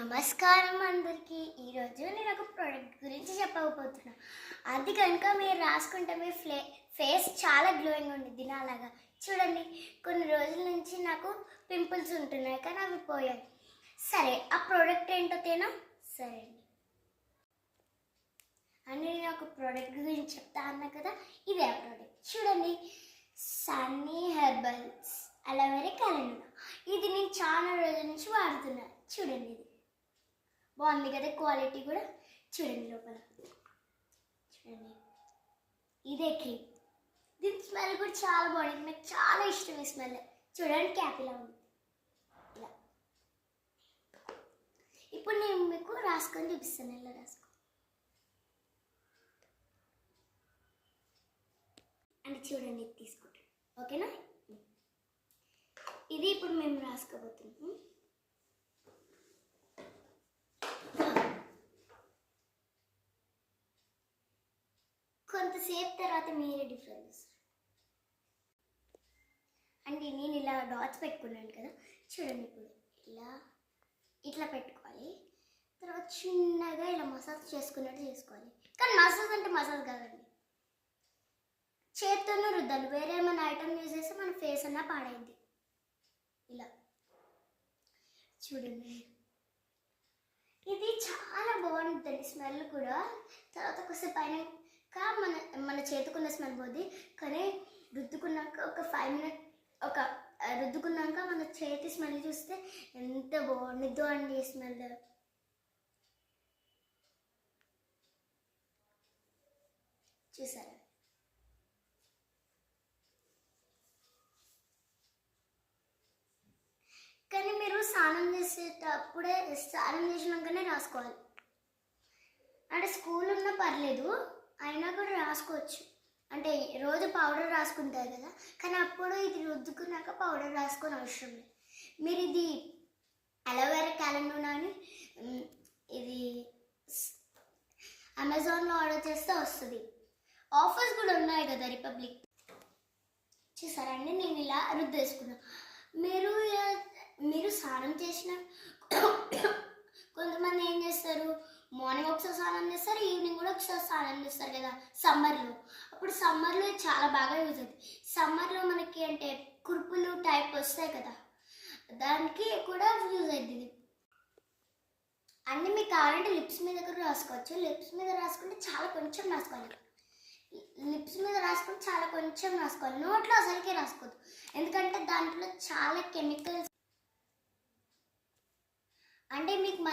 నమస్కారం అందరికీ. ఈరోజు నేను ఒక ప్రోడక్ట్ గురించి చెప్పకపోతున్నా. అది కనుక మీరు రాసుకుంటే మీ ఫేస్ చాలా గ్లోయింగ్ ఉంటుంది. నాలాగా చూడండి, కొన్ని రోజుల నుంచి నాకు పింపుల్స్ ఉంటున్నాయి కానీ అవి పోయాయి. సరే, ఆ ప్రోడక్ట్ ఏంటో తేనా? సరే అండి, నేను ఒక ప్రోడక్ట్ గురించి చెప్తా అన్నా కదా, ఇదే ఆ ప్రోడక్ట్. చూడండి, సన్నీ హెర్బల్స్ అలోవెరా క్యాలెండర్. ఇది నేను చాలా రోజుల నుంచి వాడుతున్నా. చూడండి, ఇది బాగుంది కదా, క్వాలిటీ కూడా. చూడండి లోపల, చూడండి, ఇదే క్రీమ్. దీని స్మెల్ కూడా చాలా బాగుంది, నాకు చాలా ఇష్టం ఈ స్మెల్. చూడండి, క్యాప్ ఇలా ఉంది, ఇలా. ఇప్పుడు నేను మీకు రాసుకొని చూపిస్తాను, ఇలా రాసుకో అంటే. చూడండి, ఇది తీసుకుంటాను, ఓకేనా? ఇది ఇప్పుడు మేము రాసుకోబోతున్నాం. కొంతసేపు తర్వాత మీరే డిఫరెన్స్ అంటే. నేను ఇలా డాట్స్ పెట్టుకున్నాను కదా, చూడండి. ఇప్పుడు ఇలా ఇట్లా పెట్టుకోవాలి, తర్వాత చిన్నగా ఇలా మసాజ్ చేసుకున్నట్టు చేసుకోవాలి. కానీ మసాజ్ అంటే మసాజ్ కాదండి, చేత్తోనే రుద్దాలి. వేరే ఏమైనా ఐటమ్ యూజ్ చేస్తే మన ఫేస్ అన్నా పాడైంది. ఇలా చూడండి, ఇది చాలా బాగుంటుంది స్మెల్ కూడా. తర్వాత కొద్దిసేపు అయినాక మన మన చేతుకున్న స్మెల్ పోద్ది, కానీ రుద్దుకున్నాక ఒక 5 minutes రుద్దుకున్నాక మన చేతి స్మెల్ చూస్తే ఎంత బాగుండిద్దో అండి ఈ స్మెల్. చూసారా? కానీ మీరు స్నానం చేసినాకనే రాసుకోవాలి. అంటే స్కూల్ ఉన్నా పర్లేదు, అయినా కూడా రాసుకోవచ్చు. అంటే రోజు పౌడర్ రాసుకుంటారు కదా, కానీ అప్పుడు ఇది రుద్దుకున్నాక పౌడర్ రాసుకొని అవసరం లేదు. మీరు ఇది అలోవెరా క్యాలెండర్ అని ఇది అమెజాన్లో ఆర్డర్ చేస్తే వస్తుంది. ఆఫర్స్ కూడా ఉన్నాయి కదా రిపబ్లిక్. చూసారండి, నేను ఇలా రుద్దేసుకున్నా. మీరు స్నానం చేసిన కొంతమంది ఏం చేస్తారు, మార్నింగ్ ఒకసారి స్నానం చేస్తారు, ఈవినింగ్ కూడా ఒకసారి స్నానం చేస్తారు కదా సమ్మర్లో. అప్పుడు సమ్మర్లో చాలా బాగా యూజ్ అవుతుంది. సమ్మర్లో మనకి అంటే కురుపులు టైప్ వస్తాయి కదా, దానికి కూడా యూజ్ అవుతుంది. అన్నీ మీకు కావాలంటే లిప్స్ మీద కూడా రాసుకోవచ్చు. లిప్స్ మీద రాసుకుంటే చాలా కొంచెం రాసుకోవాలి. లిప్స్ మీద రాసుకుంటే చాలా కొంచెం రాసుకోవాలి. నోట్లో అసలుకే రాసుకోవద్దు, ఎందుకంటే దాంట్లో చాలా కెమికల్స్ అంటే మీకు